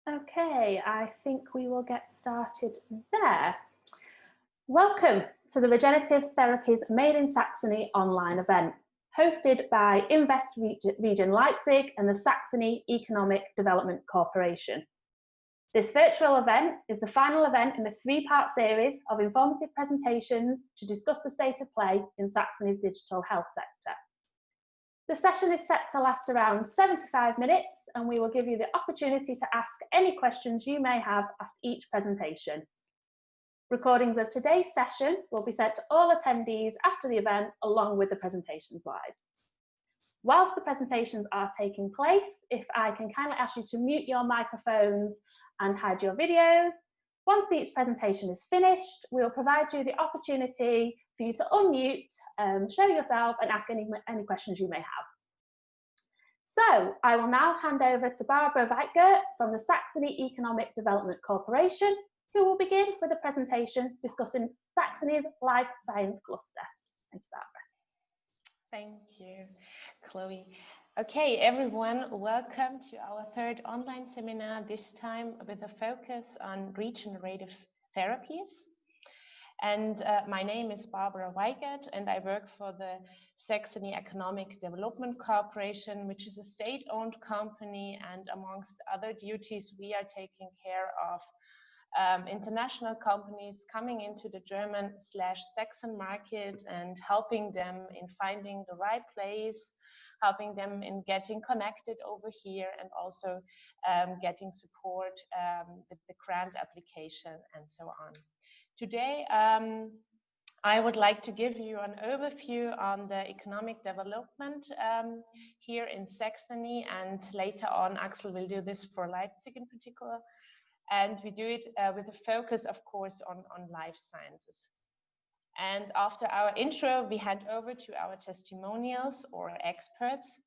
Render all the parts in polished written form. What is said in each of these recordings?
Okay, I think we will get started there. Welcome to the Regenerative Therapies Made in Saxony online event, hosted by Invest Region Leipzig and the Saxony Economic Development Corporation. This virtual event is the final event in the three-part series of informative presentations to discuss the state of play in Saxony's digital health sector. The session is set to last around 75 minutes, and we will give you the opportunity to ask any questions you may have after each presentation. Recordings of today's session will be sent to all attendees after the event, along with the presentation slides. Whilst the presentations are taking place, if I can kindly ask you to mute your microphones and hide your videos. Once each presentation is finished, we will provide you the opportunity for you to unmute, show yourself and ask any questions you may have. So I will now hand over to Barbara Weigert from the Saxony Economic Development Corporation, who will begin with a presentation discussing Saxony's life science cluster. Thank you, Barbara. Thank you, Chloe. Okay, everyone, welcome to our third online seminar, this time with a focus on regenerative therapies. And my name is Barbara Weigert, and I work for the Saxony Economic Development Corporation, which is a state-owned company, and amongst other duties, we are taking care of international companies coming into the German/Saxon market and helping them in finding the right place, helping them in getting connected over here, and also getting support with the grant application and so on. Today, I would like to give you an overview on the economic development here in Saxony, and later on Axel will do this for Leipzig in particular. And we do it with a focus, of course, on life sciences. And after our intro, we hand over to our testimonials or experts.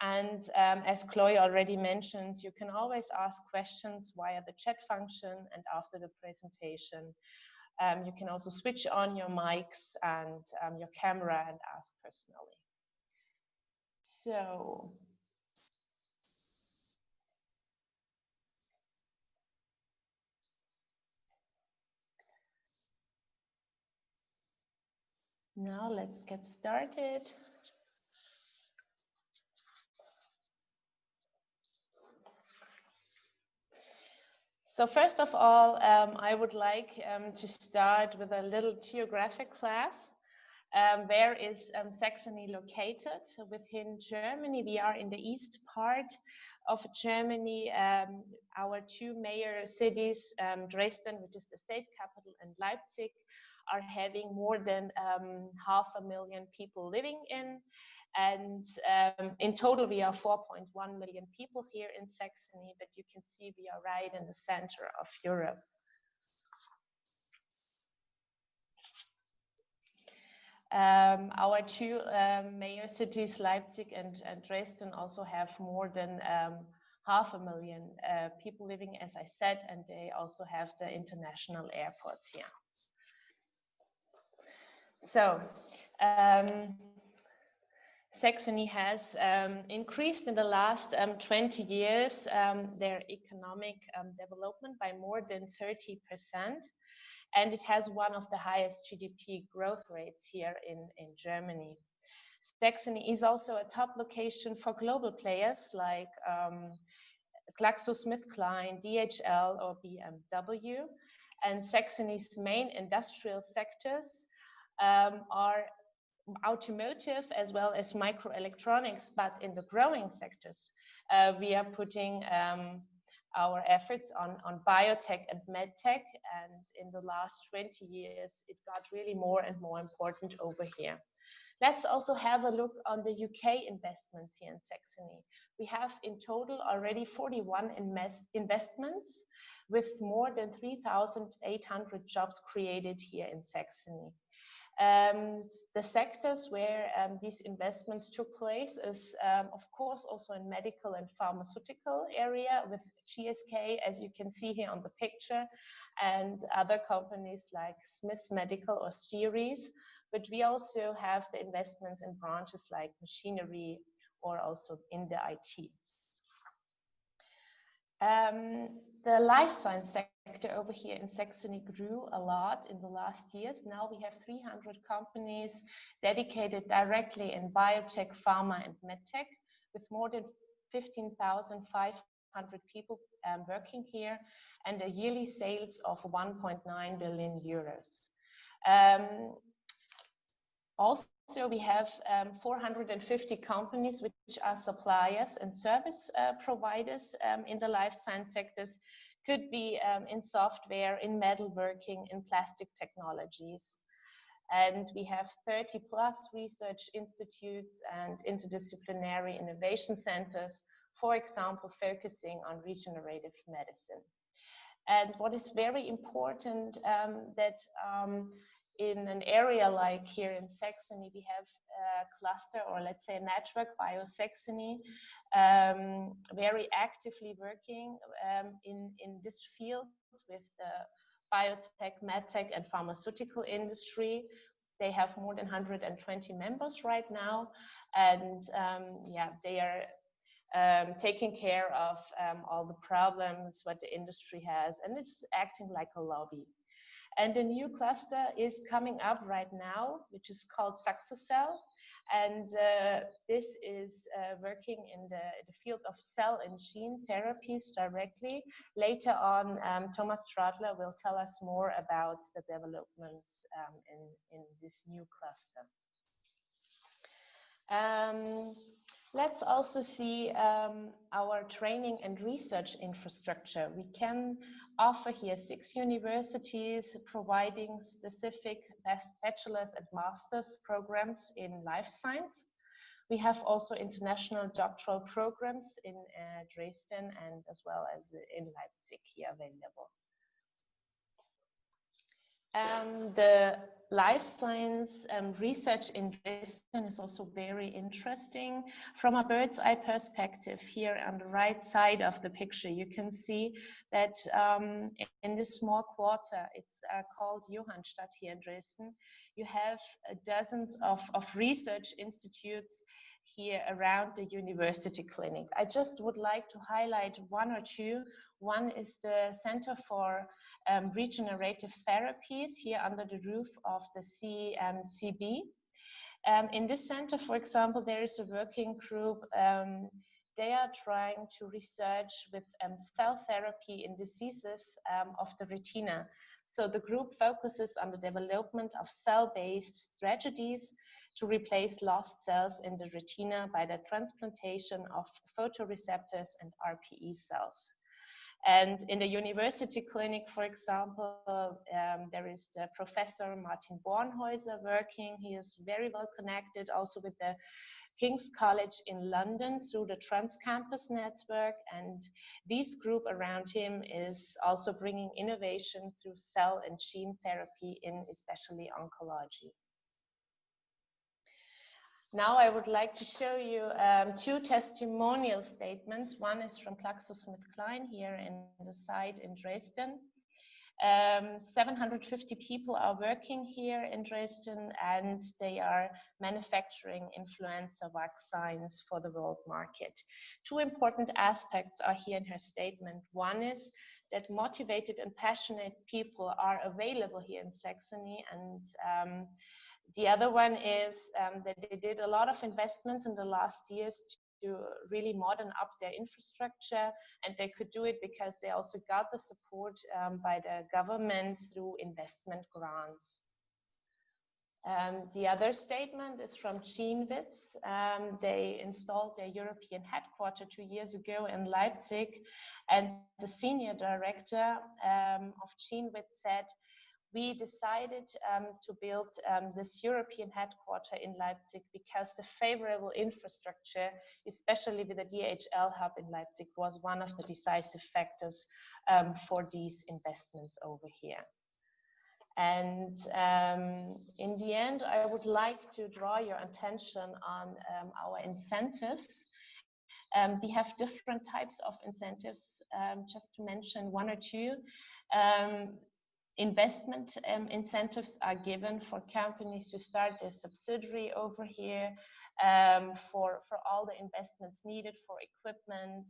And as Chloe already mentioned, you can always ask questions via the chat function, and after the presentation, you can also switch on your mics and your camera and ask personally. So, now let's get started. So first of all, I would like to start with a little geographic class. Where is Saxony located? Within Germany, we are in the east part of Germany. Our two major cities, Dresden, which is the state capital, and Leipzig, are having more than 500,000 people living in. And in total, we are 4.1 million people here in Saxony, but you can see we are right in the center of Europe. Our two major cities, Leipzig and Dresden, also have more than 500,000 people living, as I said, and they also have the international airports here. So, Saxony has increased in the last 20 years their economic development by more than 30%, and it has one of the highest GDP growth rates here in Germany. Saxony is also a top location for global players like GlaxoSmithKline, DHL or BMW, and Saxony's main industrial sectors are automotive as well as microelectronics, but in the growing sectors, we are putting our efforts on biotech and medtech, and in the last 20 years, it got really more and more important over here. Let's also have a look on the UK investments here in Saxony. We have in total already 41 investments with more than 3,800 jobs created here in Saxony. The sectors where these investments took place is, of course, also in medical and pharmaceutical area with GSK, as you can see here on the picture, and other companies like Smith Medical or Steeries. But we also have the investments in branches like machinery or also in the IT. The life science sector over here in Saxony grew a lot in the last years. Now we have 300 companies dedicated directly in biotech, pharma, and medtech, with more than 15,500 people working here, and a yearly sales of 1.9 billion euros. Also, we have 450 companies which are suppliers and service providers in the life science sectors. Could be in software, in metalworking, in plastic technologies. And we have 30 plus research institutes and interdisciplinary innovation centers, for example, focusing on regenerative medicine. And what is very important that in an area like here in Saxony, we have a cluster, or let's say a network, BioSaxony, very actively working in this field with the biotech, medtech, and pharmaceutical industry. They have more than 120 members right now, and yeah, they are taking care of all the problems what the industry has, and it's acting like a lobby. And a new cluster is coming up right now, which is called SaxoCell. And this is working in the field of cell and gene therapies directly. Later on, Thomas Stradler will tell us more about the developments in this new cluster. Let's also see our training and research infrastructure. We can offer here 6 universities providing specific bachelor's and master's programs in life science. We have also international doctoral programs in Dresden and as well as in Leipzig here available. The life science research in Dresden is also very interesting. From a bird's eye perspective, here on the right side of the picture, you can see that in this small quarter, it's called Johannstadt here in Dresden, you have dozens of research institutes here around the university clinic. I just would like to highlight one or two. One is the Center for Regenerative Therapies here under the roof of the CB. In this center, for example, there is a working group. They are trying to research with cell therapy in diseases of the retina. So the group focuses on the development of cell-based strategies to replace lost cells in the retina by the transplantation of photoreceptors and RPE cells. And in the university clinic, for example, there is the Professor Martin Bornhäuser working. He is very well connected also with the King's College in London through the Transcampus network, and this group around him is also bringing innovation through cell and gene therapy in especially oncology. Now I would like to show you 2 testimonial statements. One is from GlaxoSmithKline here in the site in Dresden. 750 people are working here in Dresden, and they are manufacturing influenza vaccines for the world market. 2 important aspects are here in her statement. One is that motivated and passionate people are available here in Saxony, and the other one is that they did a lot of investments in the last years to really modern up their infrastructure, and they could do it because they also got the support by the government through investment grants. The other statement is from GeneWitz. They installed their European headquarters 2 years ago in Leipzig, and the senior director of GeneWitz said, "We decided to build this European headquarter in Leipzig because the favorable infrastructure, especially with the DHL hub in Leipzig, was one of the decisive factors for these investments over here." And in the end, I would like to draw your attention on our incentives. We have different types of incentives, just to mention 1 or 2. Investment incentives are given for companies to start their subsidiary over here. for all the investments needed for equipment,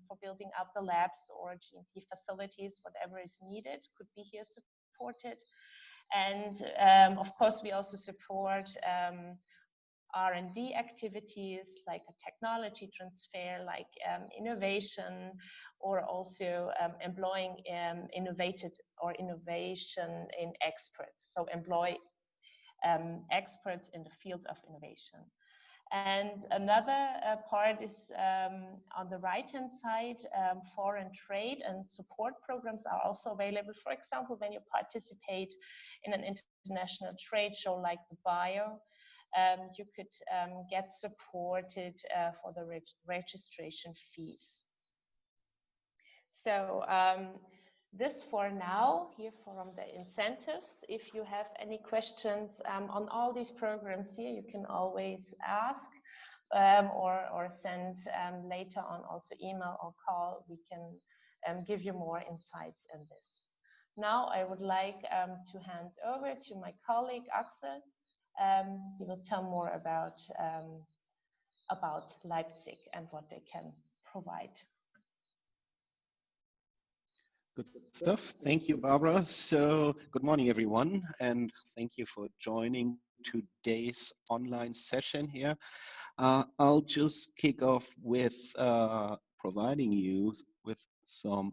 for building up the labs or GMP facilities, whatever is needed could be here supported. And of course, we also support R&D activities like a technology transfer, like innovation, or also employing innovation in experts. So employ experts in the field of innovation. And another part is on the right-hand side, foreign trade and support programs are also available. For example, when you participate in an international trade show like the Bio, you could get supported for the registration fees. So this for now, here from the incentives. If you have any questions on all these programs here, you can always ask or send later on also email or call. We can give you more insights in this. Now I would like to hand over to my colleague Axel. He will tell more about Leipzig and what they can provide. Good stuff. Thank you, Barbara. So good morning, everyone, and thank you for joining today's online session here. I'll just kick off with providing you with some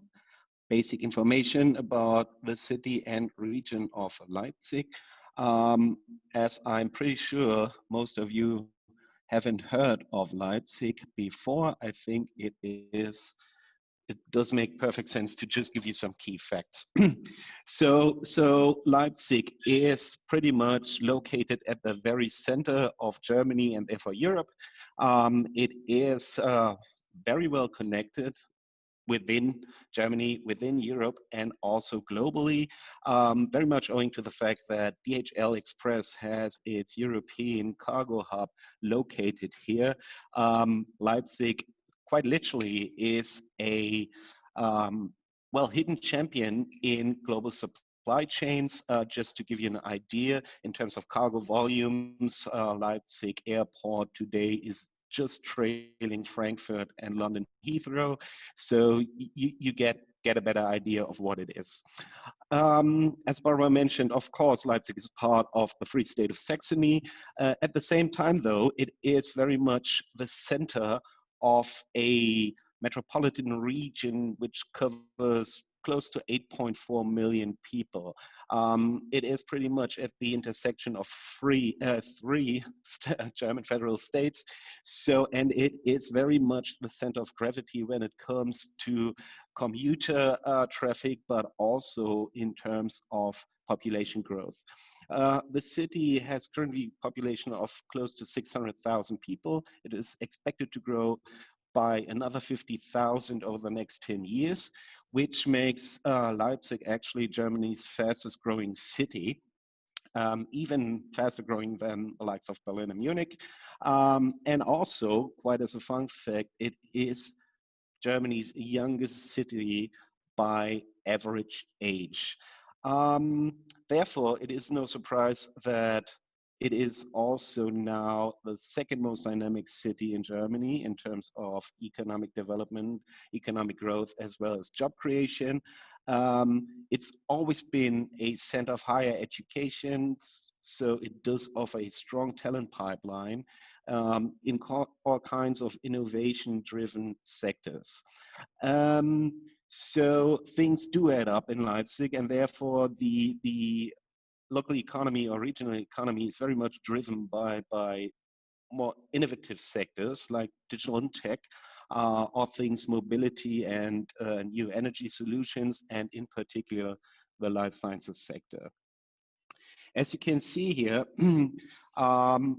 basic information about the city and region of Leipzig. As I'm pretty sure most of you haven't heard of Leipzig before, I think it does make perfect sense to just give you some key facts. So Leipzig is pretty much located at the very center of Germany and therefore Europe. It is very well connected within Germany, within Europe, and also globally, very much owing to the fact that DHL Express has its European cargo hub located here. Leipzig, quite literally, is a hidden champion in global supply chains. Just to give you an idea, in terms of cargo volumes, Leipzig Airport today is just trailing Frankfurt and London Heathrow, so you get a better idea of what it is. As Barbara mentioned, of course, Leipzig is part of the Free State of Saxony. At the same time, though, it is very much the center of a metropolitan region which covers close to 8.4 million people. It is pretty much at the intersection of three German federal states. And it is very much the center of gravity when it comes to commuter traffic, but also in terms of population growth. The city has currently a population of close to 600,000 people. It is expected to grow by another 50,000 over the next 10 years, which makes Leipzig actually Germany's fastest growing city, even faster growing than the likes of Berlin and Munich. And also, quite as a fun fact, it is Germany's youngest city by average age. Therefore, it is no surprise that it is also now the second most dynamic city in Germany in terms of economic development, economic growth, as well as job creation. It's always been a center of higher education, so it does offer a strong talent pipeline in all kinds of innovation-driven sectors. So things do add up in Leipzig, and therefore the local economy or regional economy is very much driven by more innovative sectors like digital and tech, all things mobility and new energy solutions, and in particular the life sciences sector. As you can see here, the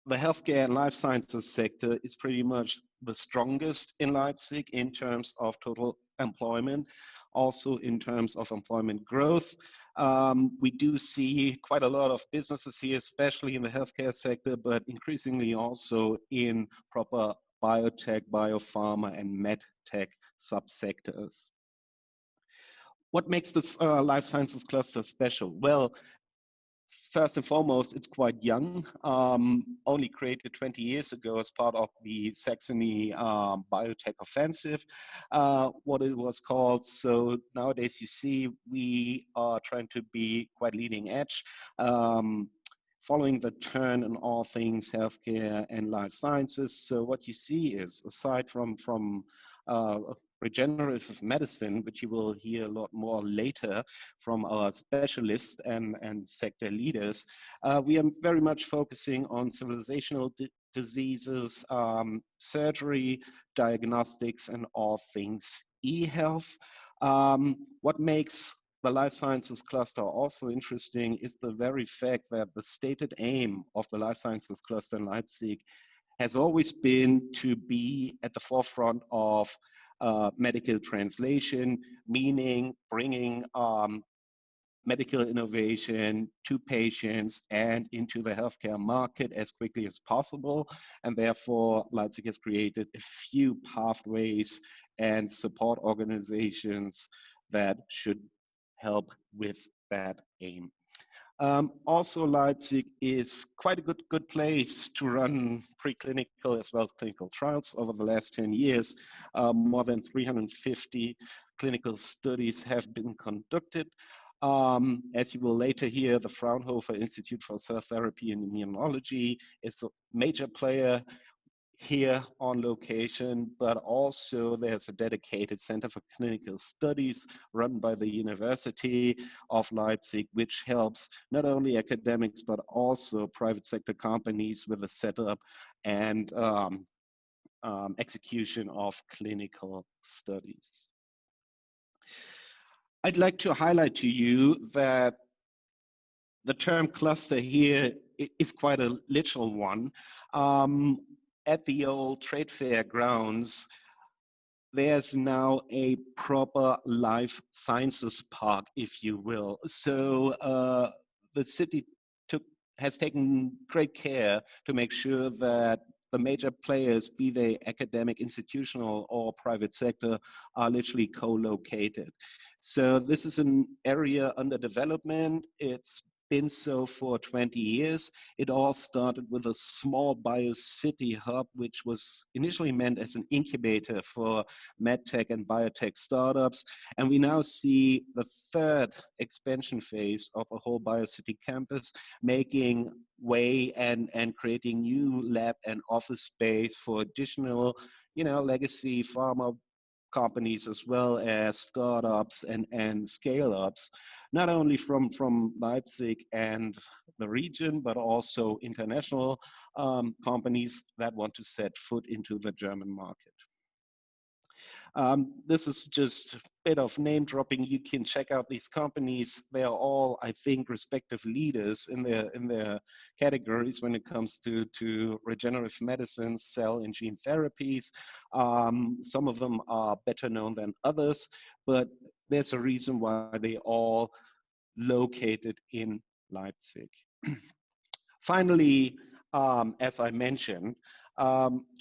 healthcare and life sciences sector is pretty much the strongest in Leipzig in terms of total employment, also in terms of employment growth. We do see quite a lot of businesses here, especially in the healthcare sector, but increasingly also in proper biotech, biopharma, and medtech subsectors. What makes this life sciences cluster special? Well, first and foremost, it's quite young, only created 20 years ago as part of the Saxony biotech offensive, what it was called. So nowadays you see we are trying to be quite leading edge, following the turn in all things healthcare and life sciences. So what you see is, aside from regenerative medicine, which you will hear a lot more later from our specialists and sector leaders, we are very much focusing on civilizational diseases, surgery, diagnostics, and all things e-health. What makes the life sciences cluster also interesting is the very fact that the stated aim of the life sciences cluster in Leipzig has always been to be at the forefront of medical translation, meaning bringing medical innovation to patients and into the healthcare market as quickly as possible. And therefore, Leipzig has created a few pathways and support organizations that should help with that aim. Also, Leipzig is quite a good place to run preclinical as well as clinical trials. Over the last 10 years, more than 350 clinical studies have been conducted. As you will later hear, the Fraunhofer Institute for Cell Therapy and Immunology is a major player here on location, but also there's a dedicated Center for Clinical Studies run by the University of Leipzig, which helps not only academics, but also private sector companies with the setup and execution of clinical studies. I'd like to highlight to you that the term cluster here is quite a literal one. At the old trade fair grounds, there's now a proper life sciences park, if you will. So the city has taken great care to make sure that the major players, be they academic, institutional, or private sector, are literally co-located. So this is an area under development. It's been so for 20 years. It all started with a small biocity hub, which was initially meant as an incubator for medtech and biotech startups. And we now see the third expansion phase of a whole biocity campus, making way and creating new lab and office space for additional, legacy pharma companies as well as startups and scale-ups, not only from Leipzig and the region, but also international companies that want to set foot into the German market. This is just a bit of name dropping. You can check out these companies. They are all, I think, respective leaders in their categories when it comes to regenerative medicine, cell and gene therapies. Some of them are better known than others, but there's a reason why they all located in Leipzig. Finally, as I mentioned,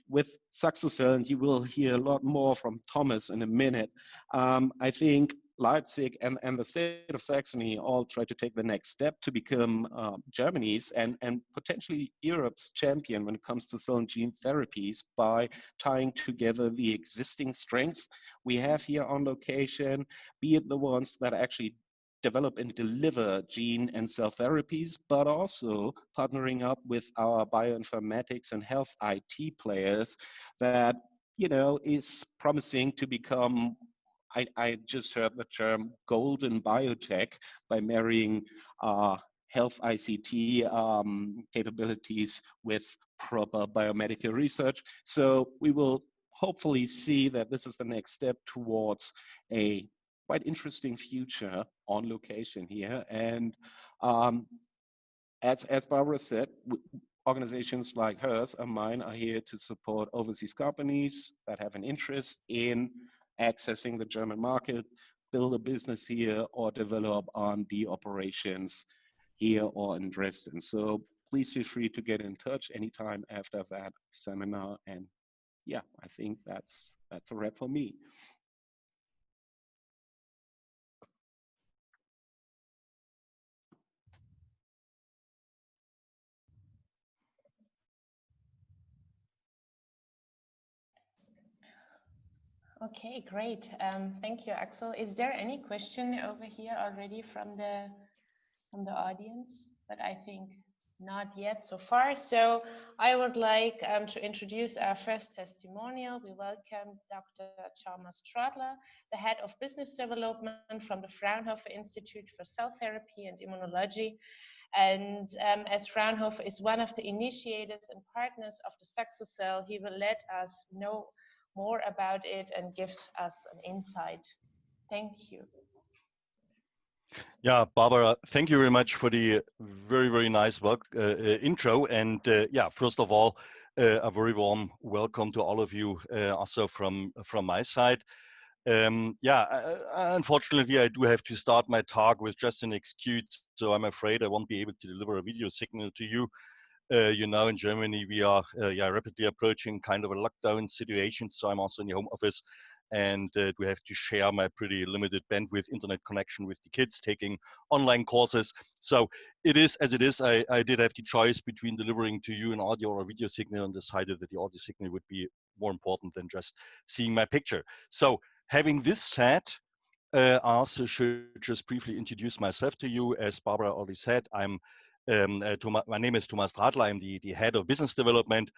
with SaxoCell, and you will hear a lot more from Thomas in a minute, I think Leipzig and the state of Saxony all try to take the next step to become Germany's and potentially Europe's champion when it comes to cell and gene therapies by tying together the existing strength we have here on location, be it the ones that actually develop and deliver gene and cell therapies, but also partnering up with our bioinformatics and health IT players that, is promising to become, I just heard the term golden biotech by marrying health ICT capabilities with proper biomedical research. So we will hopefully see that this is the next step towards a quite interesting future on location here. And as Barbara said, organizations like hers and mine are here to support overseas companies that have an interest in accessing the German market, build a business here, or develop R&D operations here or in Dresden. So please feel free to get in touch anytime after that seminar. And yeah, I think that's a wrap for me. Okay, great. Thank you, Axel. Is there any question over here already from the audience? But I think not yet so far. So I would like to introduce our first testimonial. We welcome Dr. Thomas Stradler, the head of business development from the Fraunhofer Institute for Cell Therapy and Immunology. And as Fraunhofer is one of the initiators and partners of the SaxoCell, he will let us know more about it and give us an insight. Thank you. Yeah, Barbara, thank you very much for the very, very nice intro. And yeah, first of all, a very warm welcome to all of you also from my side. Unfortunately, I do have to start my talk with just an excuse, so I'm afraid I won't be able to deliver a video signal to you. You know, in Germany, we are rapidly approaching kind of a lockdown situation, so I'm also in the home office, and we have to share my pretty limited bandwidth internet connection with the kids taking online courses. So it is as it is. I did have the choice between delivering to you an audio or a video signal, and decided that the audio signal would be more important than just seeing my picture. So having this said, I also should just briefly introduce myself to you. As Barbara already said, my name is Thomas Stradler. I'm the head of business development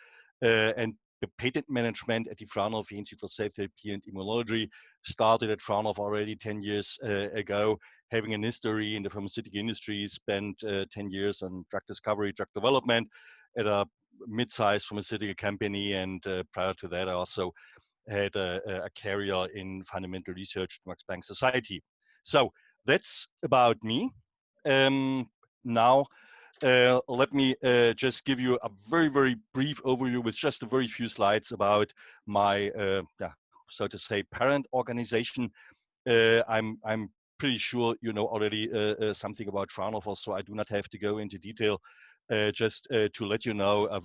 and the patent management at the Fraunhofer Institute for Cell Therapy and Immunology. Started at Fraunhofer already 10 years ago, having an history in the pharmaceutical industry, spent 10 years on drug discovery, drug development at a mid-sized pharmaceutical company. And prior to that, I also had a career in fundamental research at Max Planck Society. So that's about me. Now, let me just give you a very, very brief overview with just a very few slides about my, so to say, parent organization. I'm pretty sure you know already something about Fraunhofer, so I do not have to go into detail. Just to let you know a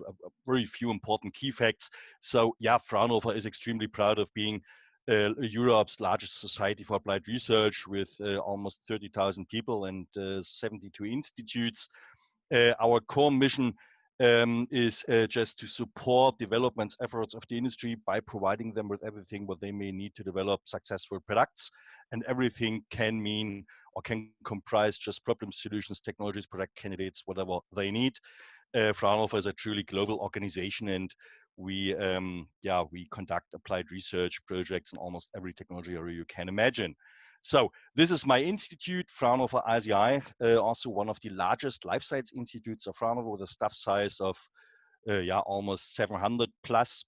very few important key facts. So yeah, Fraunhofer is extremely proud of being Europe's largest society for applied research with almost 30,000 people and 72 institutes. Our core mission is just to support development efforts of the industry by providing them with everything what they may need to develop successful products. And everything can mean or can comprise just problem solutions, technologies, product candidates, whatever they need. Fraunhofer is a truly global organization, and we conduct applied research projects in almost every technology area you can imagine. So this is my institute, Fraunhofer ICI, also one of the largest life science institutes of Fraunhofer, with a staff size of almost 700 plus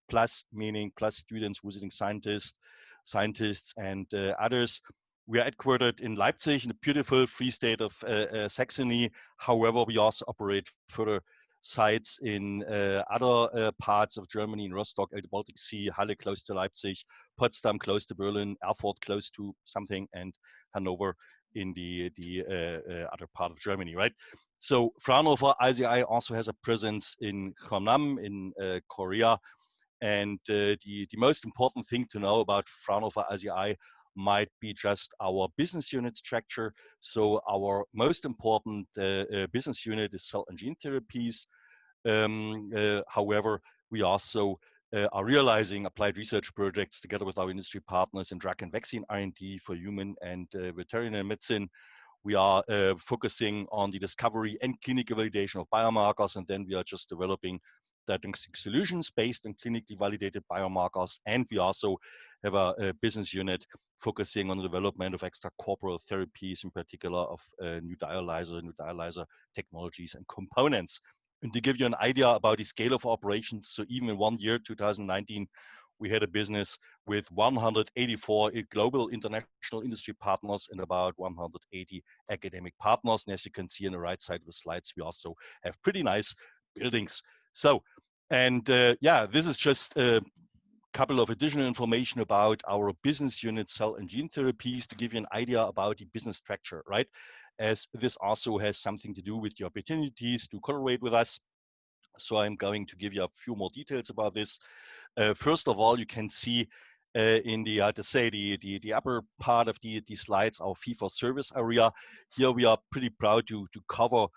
meaning plus students, visiting scientists and others. We are headquartered in Leipzig, in the beautiful free state of Saxony. However, we also operate further sites in other parts of Germany, in Rostock, at the Baltic Sea, Halle close to Leipzig, Potsdam close to Berlin, Erfurt close to something, and Hanover in the other part of Germany, right? So Fraunhofer ICI also has a presence in Gyeongnam in Korea. And the most important thing to know about Fraunhofer ICI might be just our business unit structure. So our most important business unit is cell and gene therapies. However, we also are realizing applied research projects together with our industry partners in drug and vaccine R&D for human and veterinary medicine. We are focusing on the discovery and clinical validation of biomarkers, and then we are just developing diagnostic solutions based on clinically validated biomarkers. And we also have a business unit focusing on the development of extracorporeal therapies, in particular of new dialyzer technologies and components. And to give you an idea about the scale of operations, so even in 1 year, 2019, we had a business with 184 global international industry partners and about 180 academic partners. And as you can see on the right side of the slides, we also have pretty nice buildings. So, and this is just a couple of additional information about our business unit, cell and gene therapies, to give you an idea about the business structure, right? As this also has something to do with the opportunities to collaborate with us. So I'm going to give you a few more details about this. First of all, you can see in the upper part of the slides, our fee-for-service area. Here we are pretty proud to cover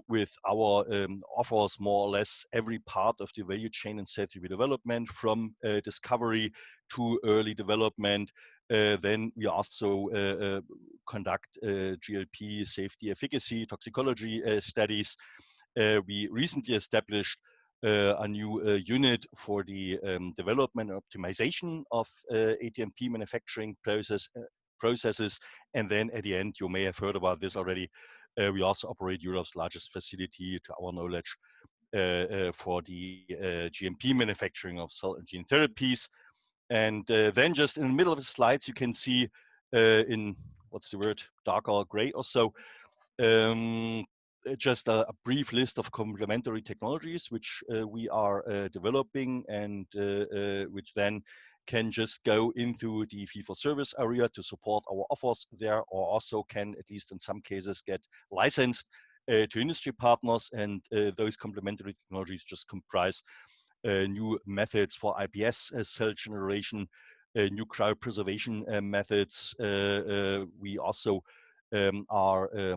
with our offers more or less every part of the value chain in cell therapy development, from discovery to early development. Then we also conduct GLP safety, efficacy, toxicology studies. We recently established a new unit for the development and optimization of ATMP manufacturing processes. And then at the end, you may have heard about this already, we also operate Europe's largest facility, to our knowledge, for the GMP manufacturing of cell and gene therapies. And then just in the middle of the slides, you can see in, what's the word, darker gray or so, just a brief list of complementary technologies which we are developing, and which then can just go into the fee-for-service area to support our offers there, or also can, at least in some cases, get licensed to industry partners. And those complementary technologies just comprise new methods for iPS cell generation, new cryopreservation methods. We also are,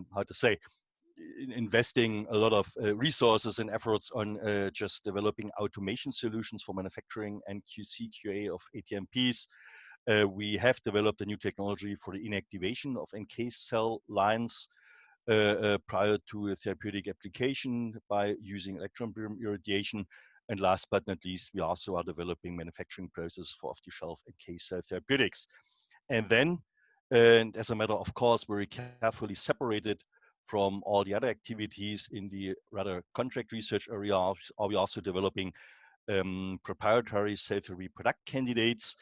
investing a lot of resources and efforts on just developing automation solutions for manufacturing and QC/QA of ATMPs. We have developed a new technology for the inactivation of NK cell lines prior to a therapeutic application by using electron beam irradiation. And last but not least, we also are developing manufacturing process for off-the-shelf NK cell therapeutics. And then, and as a matter of course, very carefully separated from all the other activities in the rather contract research area, are we also developing proprietary cell therapy product candidates,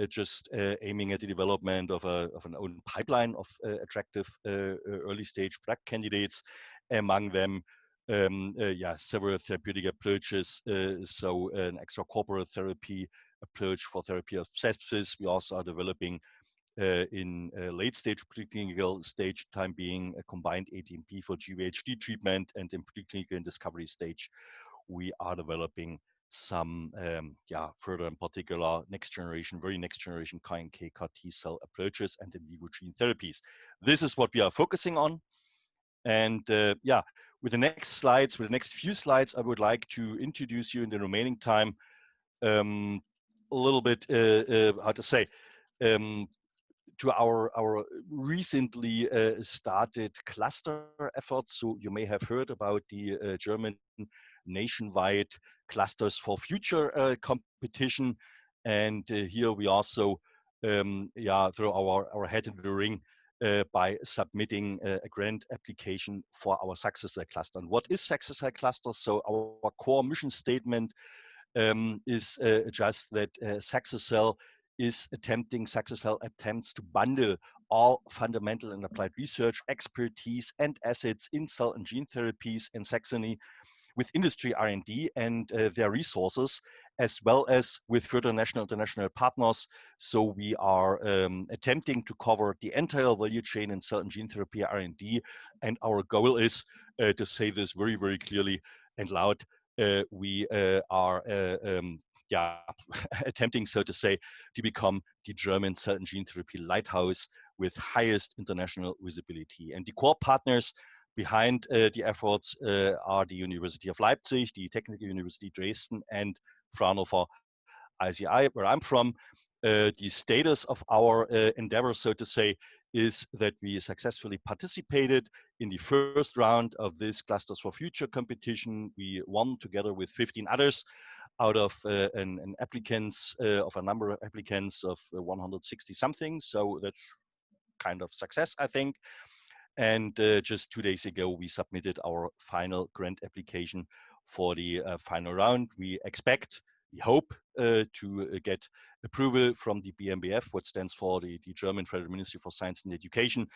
just aiming at the development of an own pipeline of attractive early stage product candidates. Among them, several therapeutic approaches. So an extracorporeal therapy approach for therapy of sepsis. We also are developing in late stage preclinical stage time being a combined ATMP for GVHD treatment, and in preclinical and discovery stage, we are developing some further, in particular, very next generation CAR-NK CAR T-cell approaches and in vivo gene therapies. This is what we are focusing on. And with the next few slides, I would like to introduce you in the remaining time a little bit, to our recently started cluster efforts. So you may have heard about the German nationwide Clusters for Future competition. And here we also throw our hat into the ring by submitting a grant application for our SaxoCell cluster. And what is SaxoCell cluster? So our core mission statement is just that SaxoCell attempts to bundle all fundamental and applied research, expertise, and assets in cell and gene therapies in Saxony with industry R&D and their resources, as well as with further national and international partners. So we are attempting to cover the entire value chain in cell and gene therapy R&D. And our goal is to say this very, very clearly and loud. We are attempting, so to say, to become the German cell and gene therapy lighthouse with highest international visibility. And the core partners behind the efforts are the University of Leipzig, the Technical University Dresden, and Fraunhofer ICI, where I'm from. The status of our endeavor, so to say, is that we successfully participated in the first round of this Clusters for Future competition. We won together with 15 others out of an applicants of a number of applicants of 160 something. So that's kind of success, I think. And just 2 days ago, we submitted our final grant application for the final round. We hope to get approval from the BMBF, what stands for the German Federal Ministry for Science and Education,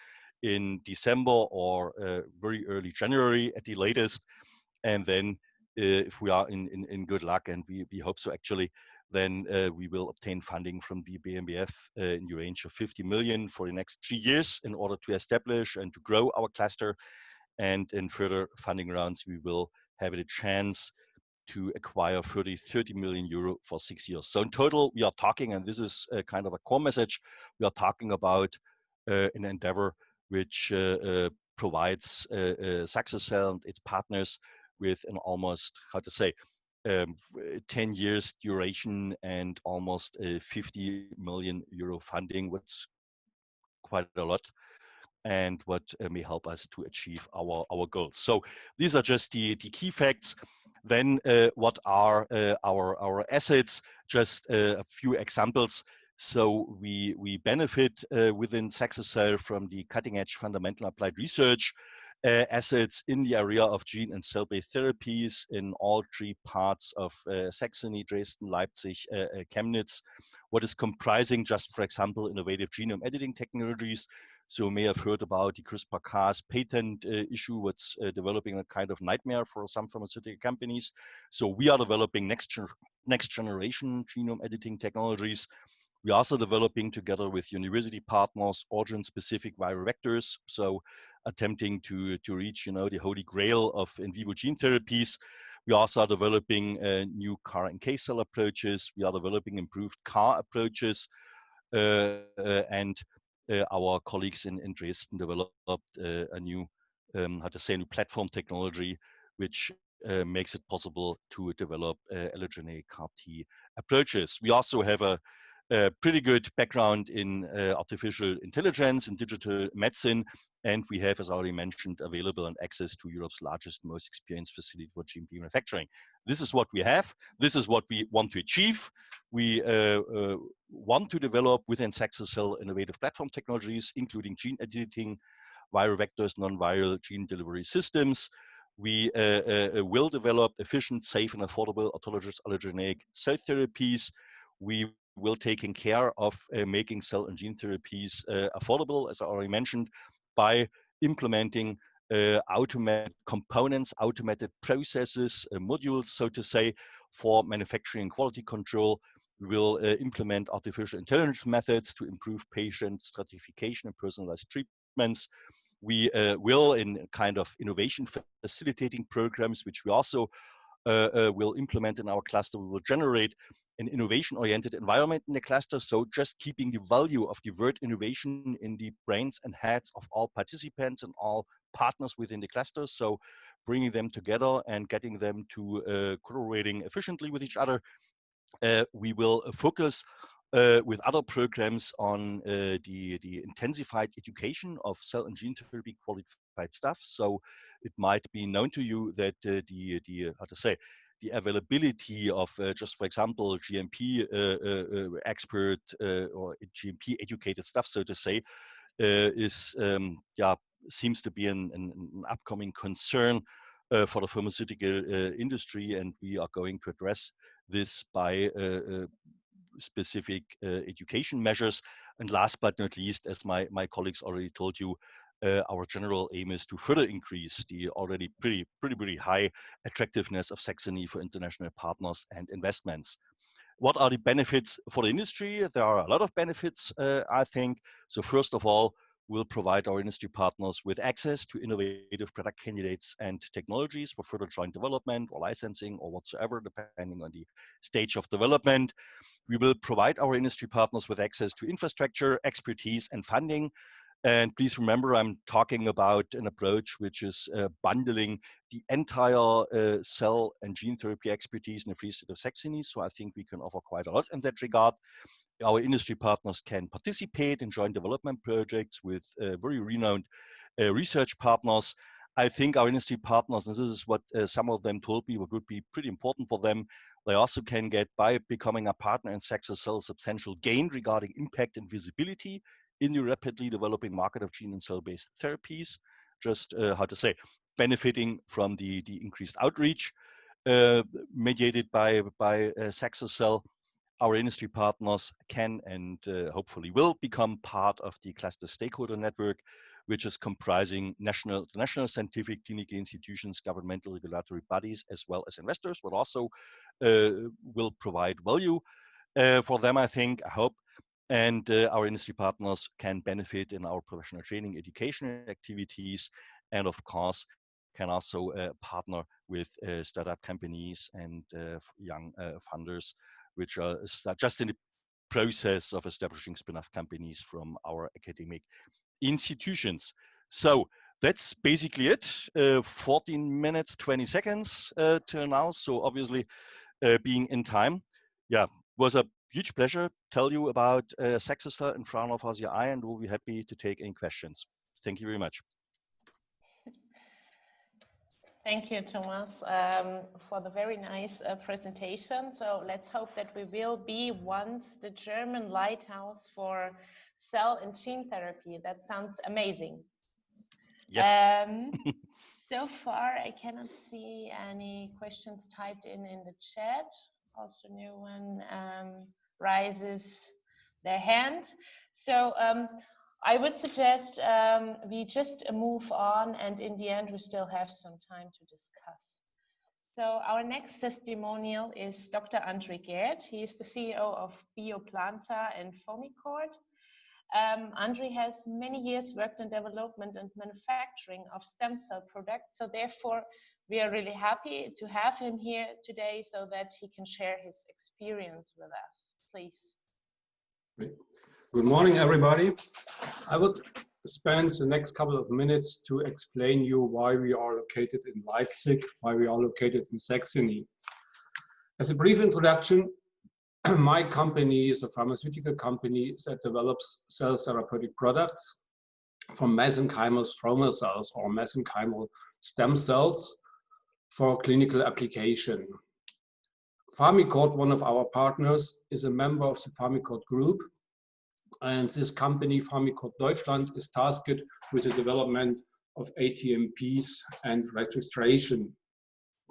in December or very early January at the latest. And then if we are in good luck, and we hope so actually, then we will obtain funding from the BMBF in the range of 50 million for the next 3 years in order to establish and to grow our cluster. And in further funding rounds, we will have a chance to acquire 30 million euro for 6 years. So in total, we are talking, and this is kind of a core message, we are talking about an endeavor which provides SaxoCell and its partners with an almost, 10 years duration and almost 50 million euro funding, what's quite a lot, and what may help us to achieve our goals. So these are just the key facts. Then what are our assets? Just a few examples. So we benefit within SaxoCell from the cutting edge fundamental applied research assets in the area of gene and cell-based therapies in all three parts of Saxony, Dresden, Leipzig, Chemnitz, what is comprising just, for example, innovative genome editing technologies. So you may have heard about the CRISPR-Cas patent issue, what's developing a kind of nightmare for some pharmaceutical companies. So we are developing next generation genome editing technologies. We are also developing together with university partners origin-specific viral vectors, so attempting to reach, the holy grail of in vivo gene therapies. We also are developing new CAR and K cell approaches. We are developing improved CAR approaches, and our colleagues in Dresden developed a new, new platform technology, which makes it possible to develop allogeneic CAR T approaches. We also have a pretty good background in artificial intelligence and digital medicine, and we have, as already mentioned, available and access to Europe's largest, most experienced facility for GMP manufacturing. This is what we have. This is what we want to achieve. We want to develop within SaxoCell innovative platform technologies, including gene editing, viral vectors, non-viral gene delivery systems. We will develop efficient, safe, and affordable autologous allogeneic cell therapies. We will take care of making cell and gene therapies affordable, as I already mentioned, by implementing automated components, automated processes, modules, so to say, for manufacturing quality control. We will implement artificial intelligence methods to improve patient stratification and personalized treatments. We will, in kind of innovation facilitating programs, which we also will implement in our cluster, we will generate an innovation-oriented environment in the cluster. So just keeping the value of the word innovation in the brains and heads of all participants and all partners within the cluster. So bringing them together and getting them to collaborating efficiently with each other. We will focus with other programs on the intensified education of cell and gene therapy qualified staff. So it might be known to you that the availability of just, for example, GMP expert or GMP educated staff, so to say, seems to be an upcoming concern for the pharmaceutical industry, and we are going to address this by specific education measures. And last but not least, as my colleagues already told you, our general aim is to further increase the already pretty high attractiveness of Saxony for international partners and investments. What are the benefits for the industry? There are a lot of benefits, I think. So first of all, we'll provide our industry partners with access to innovative product candidates and technologies for further joint development or licensing or whatsoever, depending on the stage of development. We will provide our industry partners with access to infrastructure, expertise, and funding. And please remember, I'm talking about an approach which is bundling the entire cell and gene therapy expertise in the Free State of Saxony. So I think we can offer quite a lot in that regard. Our industry partners can participate in joint development projects with very renowned research partners. I think our industry partners, and this is what some of them told me, what would be pretty important for them, they also can get, by becoming a partner in SaxoCell, substantial gain regarding impact and visibility in the rapidly developing market of gene and cell-based therapies. Just benefiting from the increased outreach mediated by SaxoCell. Our industry partners can and hopefully will become part of the cluster stakeholder network, which is comprising national scientific clinical institutions, governmental regulatory bodies, as well as investors, but also will provide value for them, I think, I hope. And our industry partners can benefit in our professional training, education activities, and of course, can also partner with startup companies and young funders, which are just in the process of establishing spin-off companies from our academic institutions. So that's basically it. 14 minutes, 20 seconds till now. So obviously being in time. Yeah, was a huge pleasure to tell you about SaxoCell in front of us, and we'll be happy to take any questions. Thank you very much. Thank you, Thomas, for the very nice presentation. So let's hope that we will be once the German lighthouse for cell and gene therapy. That sounds amazing. Yes. So far, I cannot see any questions typed in the chat. Also, no one raises their hand. So I would suggest we just move on, and in the end, we still have some time to discuss. So our next testimonial is Dr. André Geert. He is the CEO of Bioplanta and Fomicord. André has many years worked in development and manufacturing of stem cell products. So therefore, we are really happy to have him here today so that he can share his experience with us. Please. Good morning, everybody. I would spend the next couple of minutes to explain you why we are located in Leipzig, why we are located in Saxony. As a brief introduction, my company is a pharmaceutical company that develops cell therapeutic products from mesenchymal stromal cells or mesenchymal stem cells for clinical application. Fomicord, one of our partners, is a member of the Fomicord group, and this company, Fomicord Deutschland, is tasked with the development of ATMPs and registration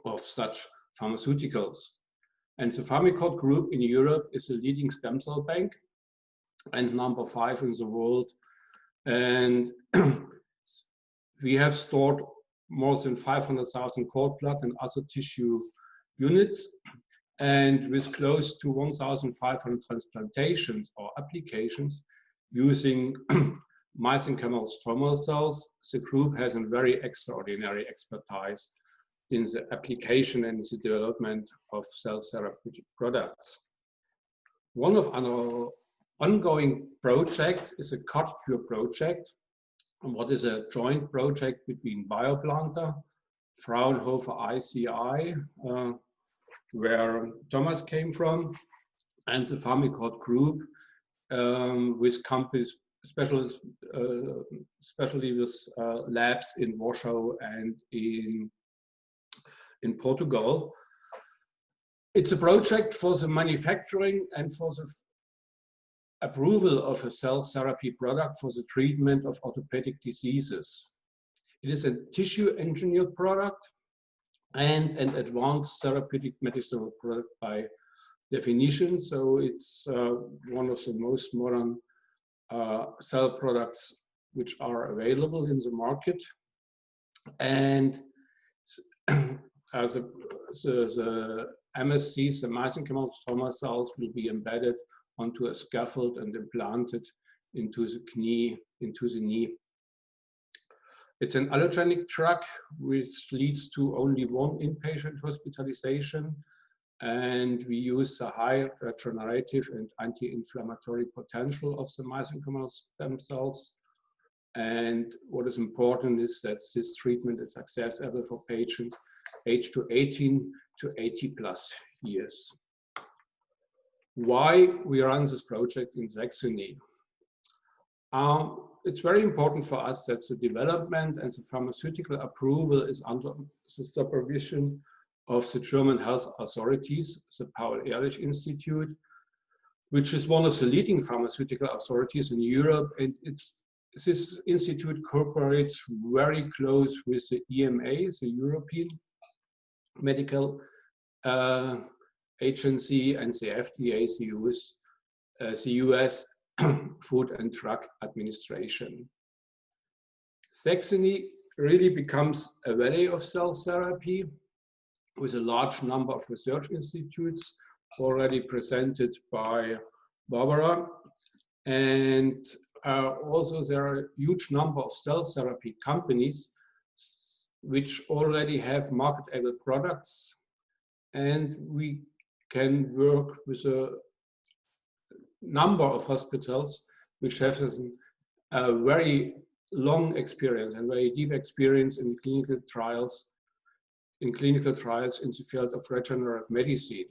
of such pharmaceuticals. And the Fomicord group in Europe is the leading stem cell bank and number 5 in the world. And we have stored more than 500,000 cord blood and other tissue units. And with close to 1,500 transplantations or applications using mesenchymal stromal cells, the group has a very extraordinary expertise in the application and the development of cell therapeutic products. One of our ongoing projects is a cut cure project, what is a joint project between Bioplanta, Fraunhofer ICI, where Thomas came from, and the Fomicord group with companies, especially with labs in Warsaw and in Portugal. It's a project for the manufacturing and for the approval of a cell therapy product for the treatment of orthopedic diseases. It is a tissue engineered product and an advanced therapeutic medicinal product by definition. So it's one of the most modern cell products which are available in the market. And the MSCs, the mesenchymal stromal cells, will be embedded onto a scaffold and implanted into the knee. It's an allogenic drug which leads to only one inpatient hospitalization, and we use the high regenerative and anti-inflammatory potential of the mesenchymal stem cells. And what is important is that this treatment is accessible for patients aged to 18 to 80 plus years. Why we run this project in Saxony? It's very important for us that the development and the pharmaceutical approval is under the supervision of the German health authorities, the Paul-Ehrlich Institute, which is one of the leading pharmaceutical authorities in Europe. And this institute cooperates very close with the EMA, the European Medical Agency, and the FDA, the US Food and Drug Administration. Saxony really becomes a valley of cell therapy with a large number of research institutes already presented by Barbara. And also there are a huge number of cell therapy companies which already have marketable products, and we can work with a number of hospitals which have a very long experience and very deep experience in clinical trials in the field of regenerative medicine.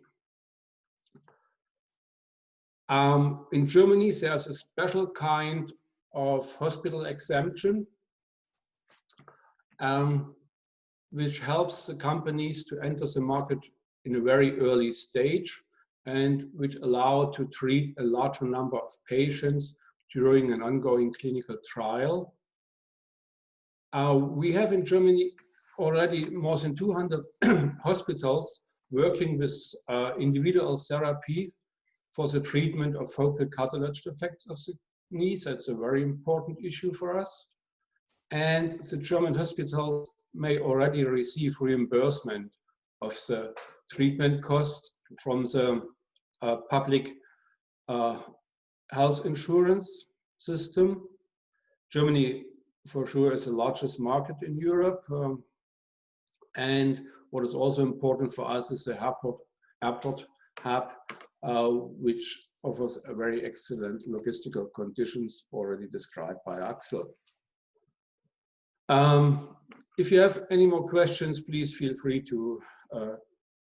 In Germany, there's a special kind of hospital exemption, which helps the companies to enter the market in a very early stage and which allow to treat a larger number of patients during an ongoing clinical trial. We have in Germany already more than 200 hospitals working with individual therapy for the treatment of focal cartilage defects of the knees. That's a very important issue for us. And the German hospitals may already receive reimbursement of the treatment costs from the public health insurance system. Germany, for sure, is the largest market in Europe. And what is also important for us is the airport hub, which offers a very excellent logistical conditions already described by Axel. If you have any more questions, please feel free to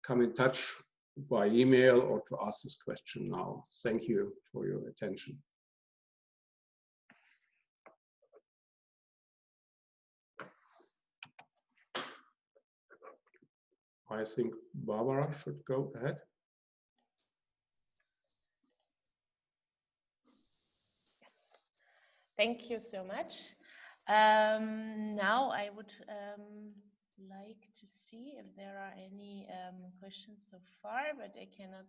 come in touch by email or to ask this question now. Thank you for your attention. I think Barbara should go ahead. Thank you so much. Now I would like to see if there are any questions so far, but I cannot,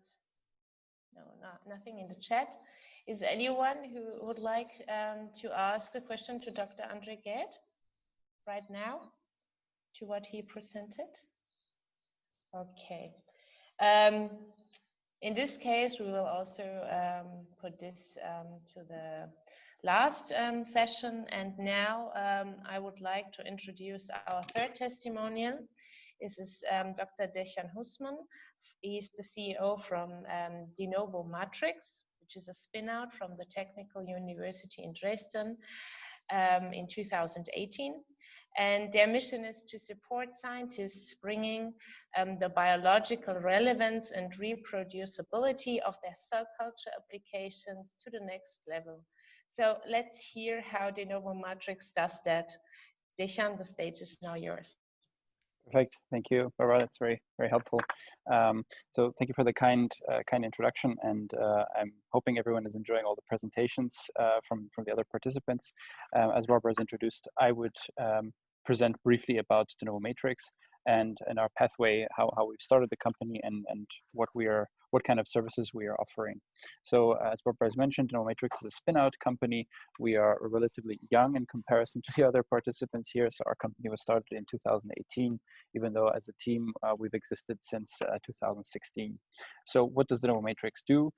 nothing in the chat. Is there anyone who would like to ask a question to Dr. Andre Gerd right now to what he presented? Okay. In this case, we will also put this to the last session. And now I would like to introduce our third testimonial. This is Dr. Dejan Husman. He's the CEO from De Novo Matrix, which is a spin-out from the Technical University in Dresden in 2018. And their mission is to support scientists bringing the biological relevance and reproducibility of their cell culture applications to the next level. So let's hear how De Novo Matrix does that. Dejan, the stage is now yours. Perfect. Thank you, Barbara. That's very, very helpful. So thank you for the kind introduction, and I'm hoping everyone is enjoying all the presentations from the other participants. As Barbara has introduced, I would present briefly about De Novo Matrix and our pathway, how we've started the company, and what kind of services we are offering. So as Barbara has mentioned, De Novo Matrix is a spin-out company. We are relatively young in comparison to the other participants here. So our company was started in 2018, even though as a team we've existed since 2016. So what does De Novo Matrix do?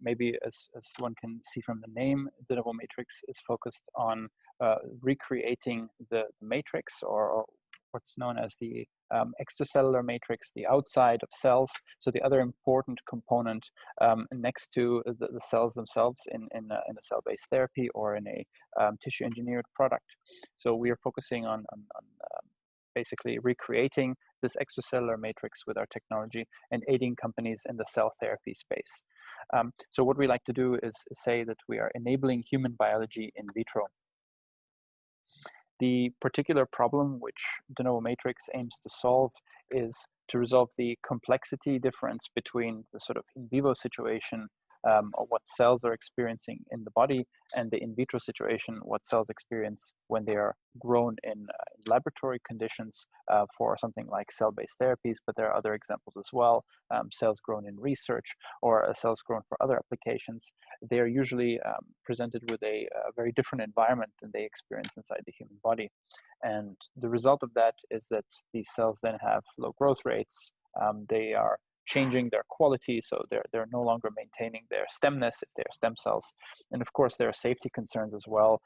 Maybe as one can see from the name, De Novo Matrix is focused on recreating the matrix, or what's known as the extracellular matrix, the outside of cells. So the other important component next to the cells themselves in a cell-based therapy or in a tissue engineered product. So we are focusing on basically recreating this extracellular matrix with our technology and aiding companies in the cell therapy space. So what we like to do is say that we are enabling human biology in vitro. The particular problem which De Novo Matrix aims to solve is to resolve the complexity difference between the sort of in vivo situation, or what cells are experiencing in the body, and the in vitro situation, what cells experience when they are grown in laboratory conditions for something like cell-based therapies, but there are other examples as well, cells grown in research or cells grown for other applications. They are usually presented with a very different environment than they experience inside the human body. And the result of that is that these cells then have low growth rates. They are changing their quality, so they're no longer maintaining their stemness if they're stem cells. And of course, there are safety concerns as well,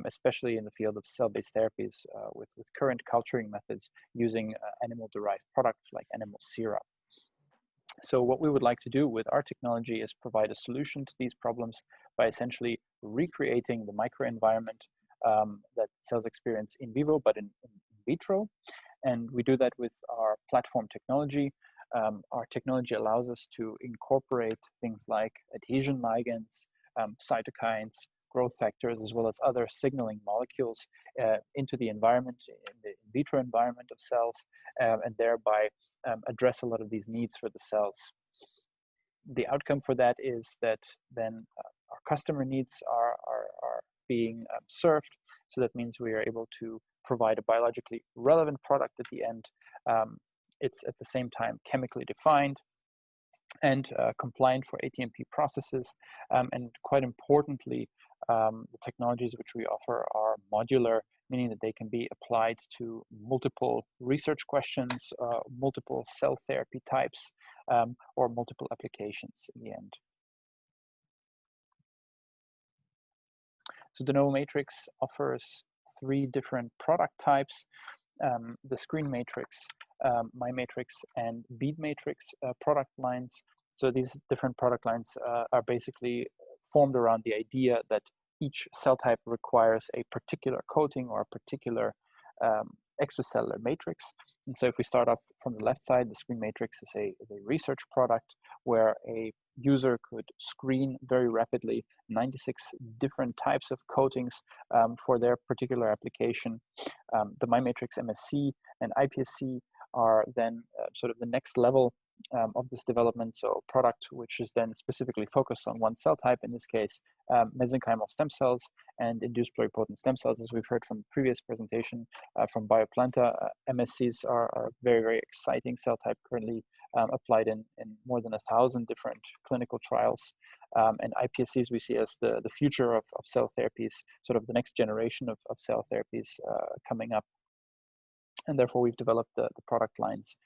especially in the field of cell-based therapies with current culturing methods using animal-derived products like animal sera. So what we would like to do with our technology is provide a solution to these problems by essentially recreating the microenvironment that cells experience in vivo, but in vitro. And we do that with our platform technology. Our technology allows us to incorporate things like adhesion ligands, cytokines, growth factors, as well as other signaling molecules into the environment, in the in vitro environment of cells, and thereby address a lot of these needs for the cells. The outcome for that is that then our customer needs are being served. So that means we are able to provide a biologically relevant product at the end. It's at the same time chemically defined and compliant for ATMP processes. And quite importantly, the technologies which we offer are modular, meaning that they can be applied to multiple research questions, multiple cell therapy types, or multiple applications in the end. So de novo matrix offers 3 different product types: the screen matrix, my matrix, and bead matrix product lines. So these different product lines are basically formed around the idea that each cell type requires a particular coating or a particular extracellular matrix. And so if we start off from the left side, the screen matrix is a research product where a user could screen very rapidly 96 different types of coatings for their particular application. The MyMatrix MSC and iPSC are then sort of the next level of this development. So a product which is then specifically focused on one cell type, in this case, mesenchymal stem cells and induced pluripotent stem cells, as we've heard from the previous presentation from Bioplanta. MSCs are a very, very exciting cell type, currently applied in more than 1,000 different clinical trials. And iPSCs we see as the future of cell therapies, sort of the next generation of cell therapies coming up. And therefore, we've developed the product lines,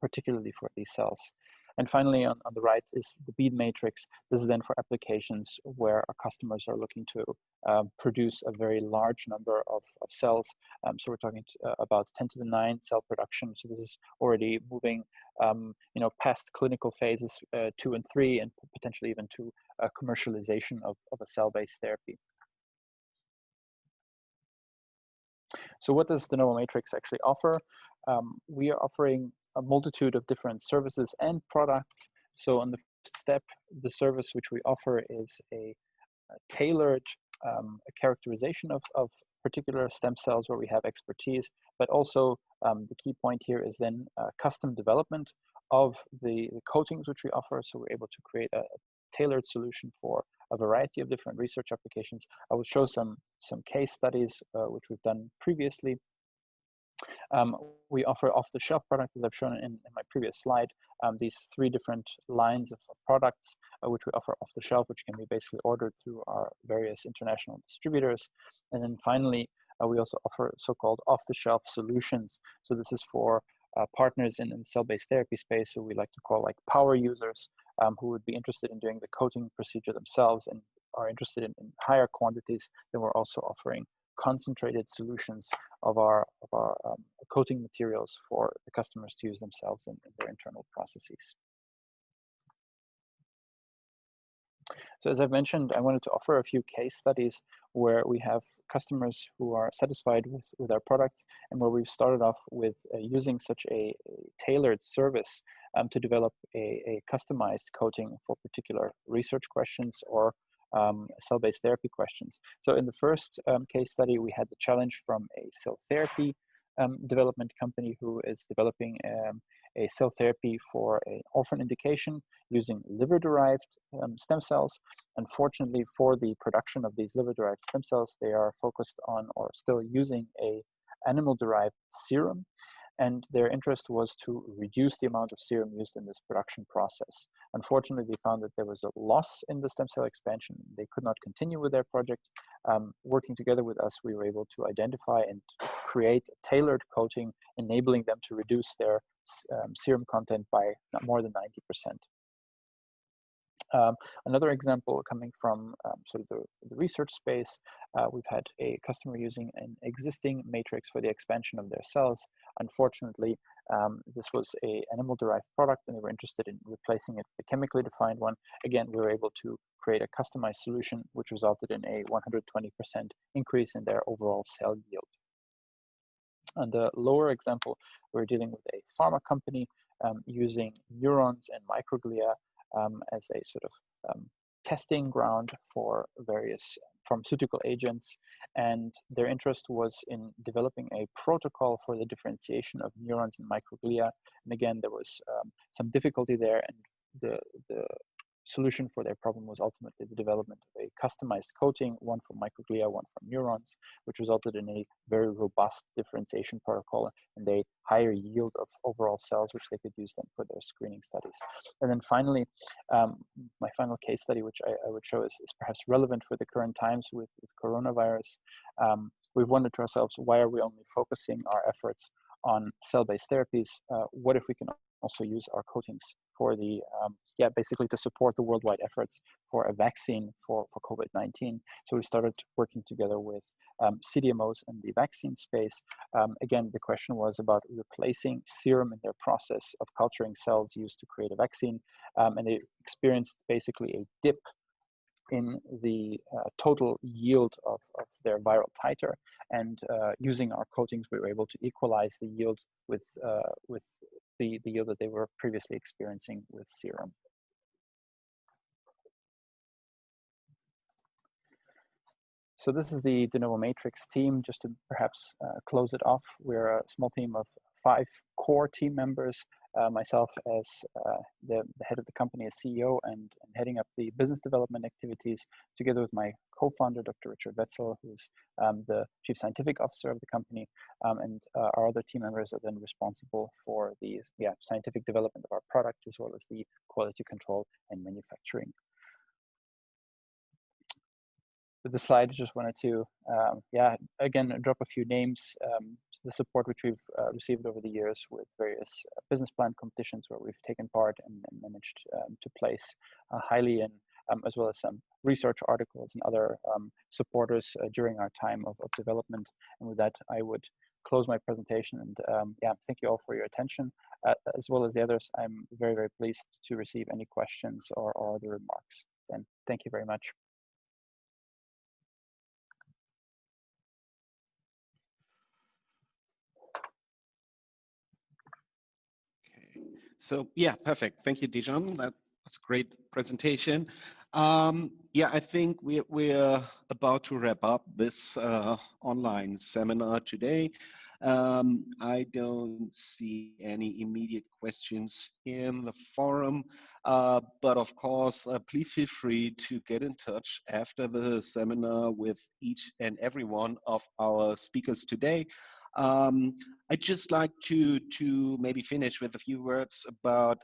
particularly for these cells. And finally, on the right is the bead matrix. This is then for applications where our customers are looking to produce a very large number of cells. So we're talking about 10 to the 9 cell production. So this is already moving, past clinical phases 2 and 3, and potentially even to commercialization of a cell-based therapy. So what does de novo matrix actually offer? We are offering a multitude of different services and products. So on the first step, the service which we offer is a tailored characterization of particular stem cells where we have expertise, but also the key point here is then custom development of the coatings which we offer. So we're able to create a tailored solution for a variety of different research applications. I will show some case studies which we've done previously. We offer off-the-shelf products, as I've shown in my previous slide, these 3 different lines of products which we offer off the shelf, which can be basically ordered through our various international distributors. And then finally, we also offer so-called off-the-shelf solutions. So this is for partners in the cell-based therapy space, who we like to call like power users, who would be interested in doing the coating procedure themselves and are interested in higher quantities. Then we're also offering concentrated solutions of our coating materials for the customers to use themselves in their internal processes. So as I've mentioned, I wanted to offer a few case studies where we have customers who are satisfied with our products, and where we've started off with using such a tailored service to develop a customized coating for particular research questions or cell-based therapy questions. So in the first case study, we had the challenge from a cell therapy development company who is developing a cell therapy for an orphan indication using liver-derived stem cells. Unfortunately, for the production of these liver-derived stem cells, they are focused on or still using a animal-derived serum. And their interest was to reduce the amount of serum used in this production process. Unfortunately, they found that there was a loss in the stem cell expansion. They could not continue with their project. Working together with us, we were able to identify and create a tailored coating, enabling them to reduce their serum content by not more than 90%. Another example coming from sort of the research space, we've had a customer using an existing matrix for the expansion of their cells. Unfortunately, This was a animal-derived product, and they were interested in replacing it with a chemically defined one. Again, we were able to create a customized solution, which resulted in a 120% increase in their overall cell yield. On the lower example, we're dealing with a pharma company using neurons and microglia as a sort of testing ground for various pharmaceutical agents, and their interest was in developing a protocol for the differentiation of neurons and microglia. And again, there was some difficulty there, and the solution for their problem was ultimately the development of a customized coating, one for microglia, one for neurons, which resulted in a very robust differentiation protocol and a higher yield of overall cells, which they could use then for their screening studies. And then finally, my final case study, which I would show is perhaps relevant for the current times with coronavirus. We've wondered to ourselves, why are we only focusing our efforts on cell-based therapies? What if we can also use our coatings for the, basically to support the worldwide efforts for a vaccine for COVID-19. So we started working together with CDMOs in the vaccine space. Again, the question was about replacing serum in their process of culturing cells used to create a vaccine. And they experienced basically a dip in the total yield of their viral titer, and using our coatings, we were able to equalize the yield with the yield that they were previously experiencing with serum. So this is the De Novo Matrix team. Just to perhaps close it off, we're a small team of 5 core team members. Myself as the head of the company as CEO and heading up the business development activities, together with my co-founder, Dr. Richard Wetzel, who's the chief scientific officer of the company, and our other team members are then responsible for the scientific development of our product, as well as the quality control and manufacturing. With the slide, I just wanted to, again, drop a few names. The support which we've received over the years with various business plan competitions where we've taken part and managed to place highly in, as well as some research articles and other supporters during our time of development. And with that, I would close my presentation and thank you all for your attention. As well as the others, I'm very, very pleased to receive any questions or other remarks. And thank you very much. So yeah, perfect. Thank you, Dijon. That was a great presentation. I think we're about to wrap up this online seminar today. I don't see any immediate questions in the forum, but of course, please feel free to get in touch after the seminar with each and every one of our speakers today. I'd just like to maybe finish with a few words about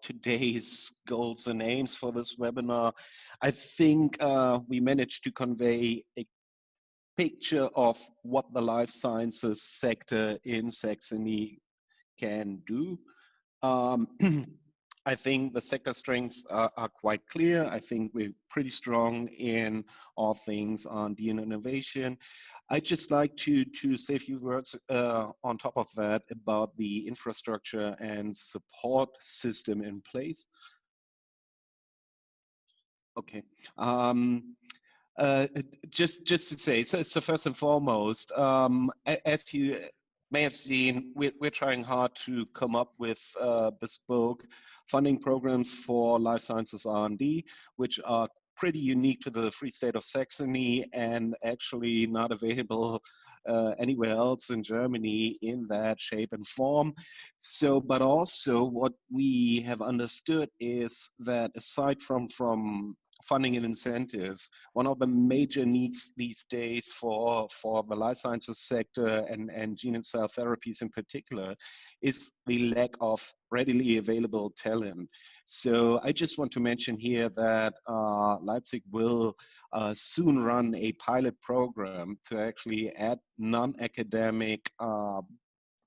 today's goals and aims for this webinar. I think we managed to convey a picture of what the life sciences sector in Saxony can do. I think the sector strengths are quite clear. I think we're pretty strong in all things on DNA innovation. I'd just like to say a few words on top of that about the infrastructure and support system in place. Okay. Just to say, so first and foremost, as you may have seen, we're trying hard to come up with bespoke funding programs for life sciences R&D, which are pretty unique to the Free State of Saxony and actually not available anywhere else in Germany in that shape and form. So, but also what we have understood is that aside from funding and incentives, one of the major needs these days for the life sciences sector and gene and cell therapies in particular is the lack of readily available talent. So I just want to mention here that Leipzig will soon run a pilot program to actually add non-academic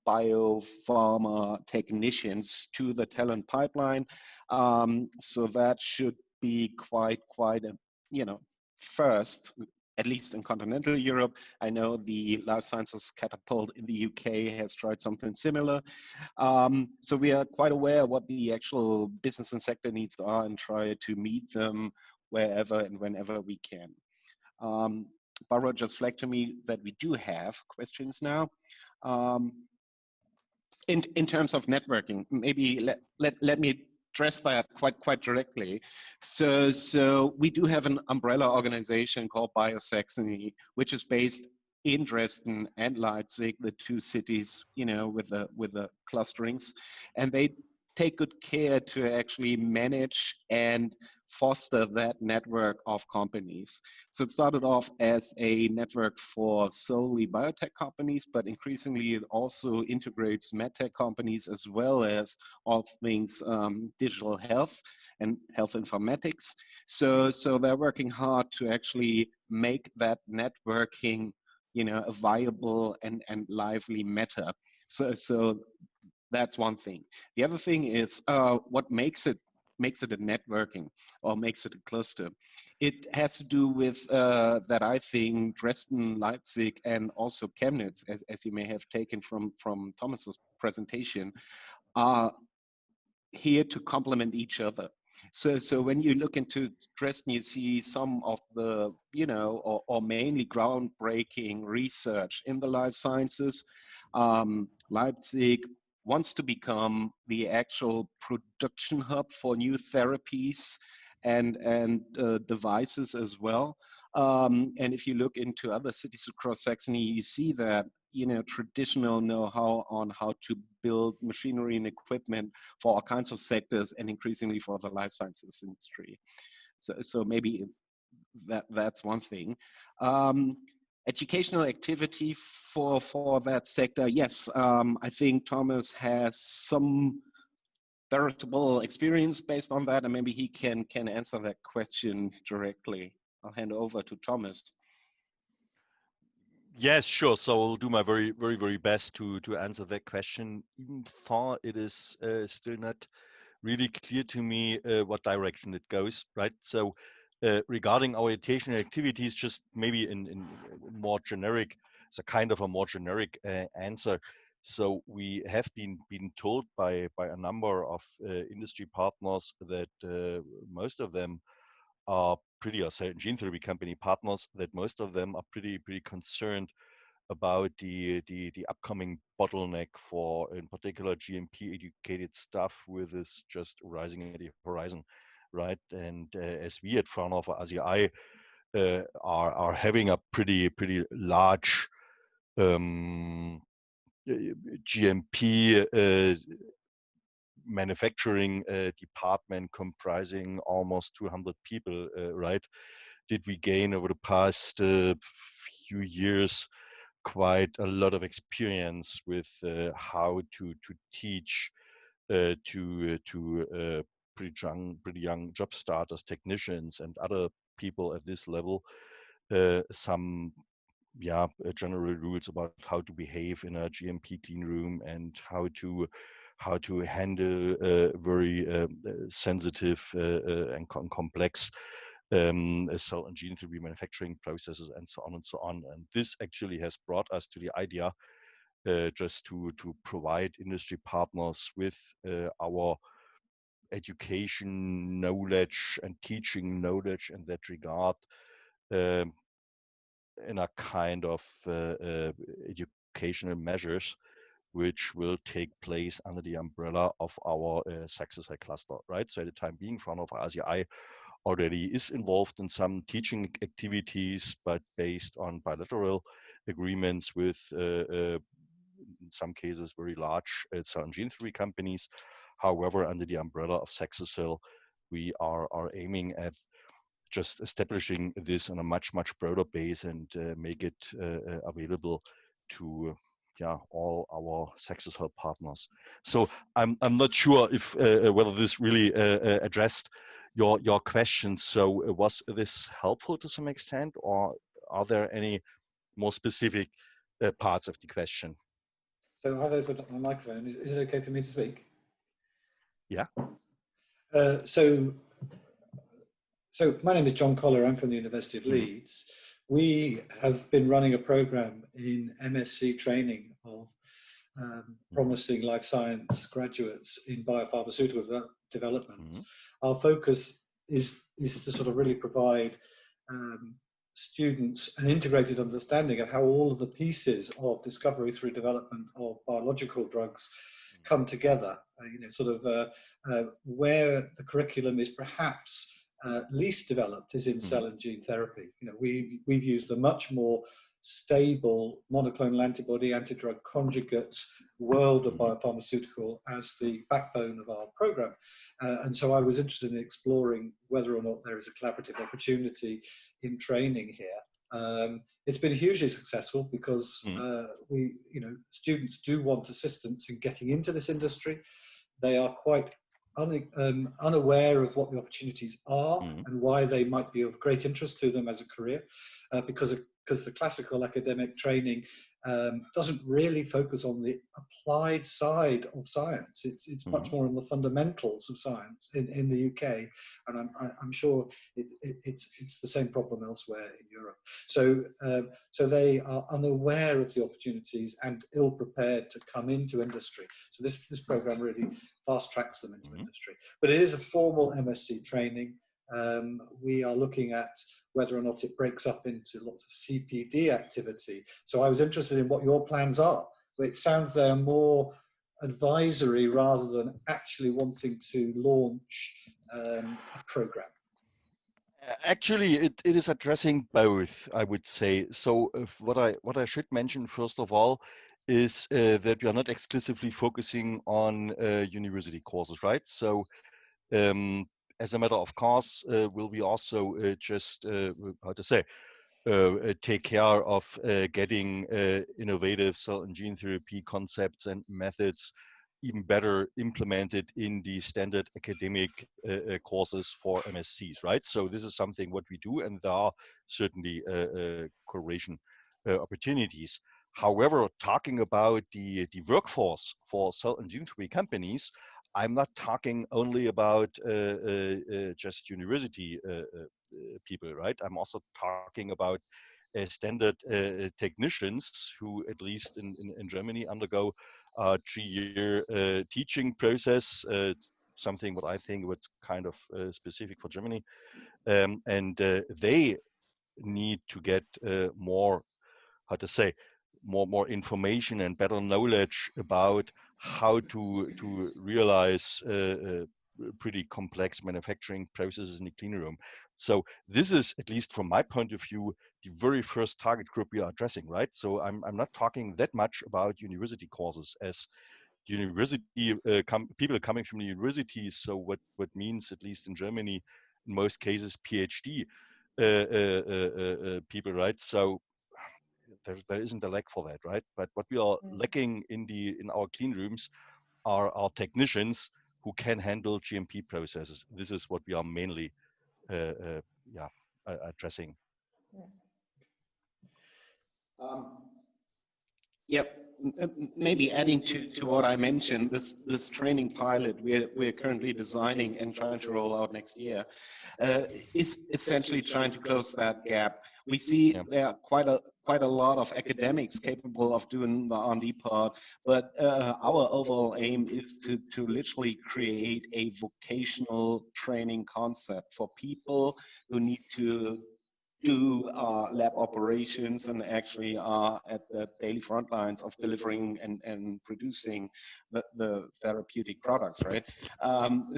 biopharma technicians to the talent pipeline. So that should be quite a first at least in continental Europe. I know the Life Sciences Catapult in the UK has tried something similar. So we are quite aware what the actual business and sector needs are and try to meet them wherever and whenever we can. Barbara just flagged to me that we do have questions now. In terms of networking, maybe let me address that quite directly. So we do have an umbrella organization called BioSaxony, which is based in Dresden and Leipzig, the two cities, you know, with the clusterings, and they take good care to actually manage and foster that network of companies. So it started off as a network for solely biotech companies, but increasingly it also integrates medtech companies as well as all things digital health and health informatics. So they're working hard to actually make that networking, you know, a viable and lively matter. So that's one thing. The other thing is what makes it a networking or makes it a cluster. It has to do with that I think Dresden, Leipzig, and also Chemnitz, as you may have taken from Thomas's presentation, are here to complement each other. So when you look into Dresden, you see some of the, you know, or mainly groundbreaking research in the life sciences. Leipzig wants to become the actual production hub for new therapies and devices as well. And if you look into other cities across Saxony, you see that, you know, traditional know-how on how to build machinery and equipment for all kinds of sectors and increasingly for the life sciences industry. So maybe that's one thing. Educational activity for that sector, yes, I think Thomas has some veritable experience based on that, and maybe he can answer that question directly. I'll hand over to Thomas. Yes, sure. So I'll do my very best to answer that question. Even though it is still not really clear to me what direction it goes, right? So regarding our educational activities, just maybe in more generic, it's a kind of a more generic answer. So we have been told by a number of industry partners that most of them are pretty, or cell and gene therapy company partners, that most of them are pretty concerned about the upcoming bottleneck for, in particular, GMP educated staff, with this just rising at the horizon, right? And as we at Fraunhofer ASI are having a pretty large GMP manufacturing department comprising almost 200 people, right? Did we gain over the past few years quite a lot of experience with how to teach to pretty young job starters, technicians, and other people at this level some general rules about how to behave in a GMP clean room and how to handle very sensitive and complex cell and gene therapy manufacturing processes, and so on and so on. And this actually has brought us to the idea just to provide industry partners with our education knowledge and teaching knowledge in that regard, in a kind of educational measures which will take place under the umbrella of our SaxoCell cluster, right? So at the time being, Fraunhofer ASI already is involved in some teaching activities, but based on bilateral agreements with, in some cases, very large cell and gene therapy companies. However, under the umbrella of SaxoCell, we are aiming at just establishing this on a much broader base and make it available to all our SaxoCell partners. So I'm not sure if whether this really addressed your question. So was this helpful to some extent, or are there any more specific parts of the question? So I've opened up my microphone. Is it okay for me to speak? Yeah. So my name is John Collar. I'm from the University of Leeds. we have been running a program in MSc training of promising life science graduates in biopharmaceutical development. Our focus is to sort of really provide students an integrated understanding of how all of the pieces of discovery through development of biological drugs come together. Where the curriculum is perhaps least developed is in cell and gene therapy. We've used a much more stable monoclonal antibody antidrug conjugate world of biopharmaceutical as the backbone of our program. And so I was interested in exploring whether or not there is a collaborative opportunity in training here. It's been hugely successful because students do want assistance in getting into this industry. They are quite unaware of what the opportunities are and why they might be of great interest to them as a career, because the classical academic training doesn't really focus on the applied side of science. It's much more on the fundamentals of science in the UK, and I'm sure it's the same problem elsewhere in Europe. So they are unaware of the opportunities and ill prepared to come into industry. So this program really fast tracks them into industry. But it is a formal MSc training. We are looking at whether or not it breaks up into lots of CPD activity. So I was interested in what your plans are. It sounds they're more advisory rather than actually wanting to launch a program. Actually, it is addressing both, I would say. So what I should mention first of all is that we are not exclusively focusing on university courses, right? So as a matter of course, will we also just take care of getting innovative cell and gene therapy concepts and methods even better implemented in the standard academic courses for MSCs, right? So this is something what we do, and there are certainly correlation opportunities. However, talking about the workforce for cell and gene therapy companies, I'm not talking only about just university people, right? I'm also talking about standard technicians who, at least in Germany, undergo a 3-year teaching process. Something what I think was kind of specific for Germany, and they need to get more information and better knowledge about how to realize pretty complex manufacturing processes in the clean room. So this is, at least from my point of view, the very first target group we are addressing, right? So I'm not talking that much about university courses, as university people coming from the universities. So what means, at least in Germany, in most cases, PhD people, right? So there isn't a lack for that, right? But what we are lacking in our clean rooms are our technicians who can handle GMP processes. This is what we are mainly addressing. Maybe adding to what I mentioned, this training pilot we're currently designing and trying to roll out next year is essentially trying to close that gap. We see there are quite a lot of academics capable of doing the R&D part, but our overall aim is to literally create a vocational training concept for people who need to do lab operations and actually are at the daily front lines of delivering and producing the therapeutic products, right?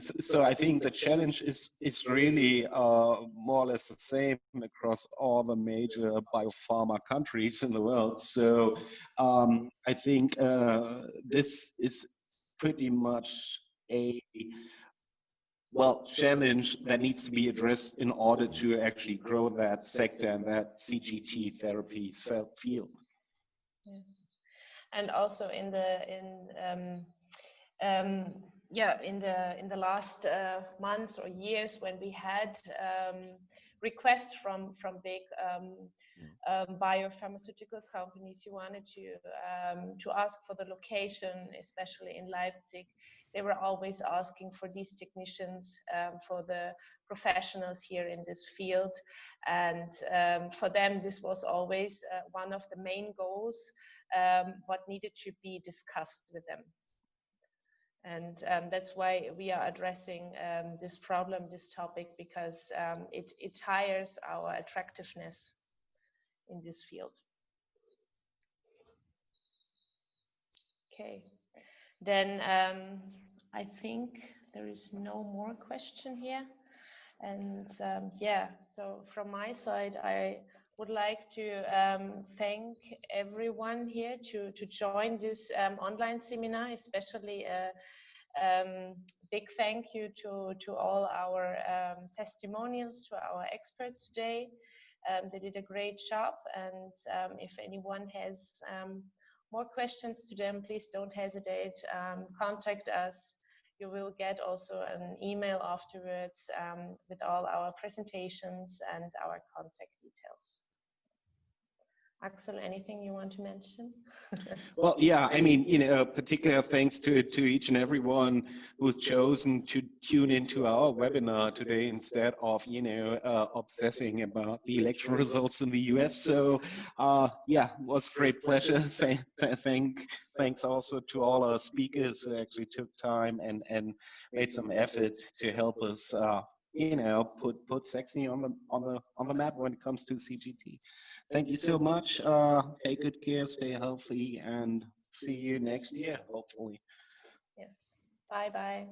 So I think the challenge is really more or less the same across all the major biopharma countries in the world. So I think this is pretty much a challenge that needs to be addressed in order to actually grow that sector and that CGT therapies field. Yes, and also in the last months or years when we had requests from big biopharmaceutical companies who wanted to ask for the location, especially in Leipzig. They were always asking for these technicians, for the professionals here in this field. And for them, this was always one of the main goals, what needed to be discussed with them. And that's why we are addressing this problem, this topic, because it tires our attractiveness in this field. Okay, then I think there is no more question here. And yeah, so from my side, I would like to thank everyone here to join this online seminar, especially big thank you to all our testimonials, to our experts today. They did a great job, and if anyone has more questions to them, please don't hesitate, contact us. You will get also an email afterwards with all our presentations and our contact details. Axel, anything you want to mention? Well, yeah, I mean, particular thanks to each and everyone who's chosen to tune into our webinar today instead of, obsessing about the election results in the US. So, yeah, it was a great pleasure. Thanks also to all our speakers who actually took time and made some effort to help us, put Saxony on the map when it comes to CGT. Thank you so much. Take good care, stay healthy, and see you next year, hopefully. Yes. Bye-bye.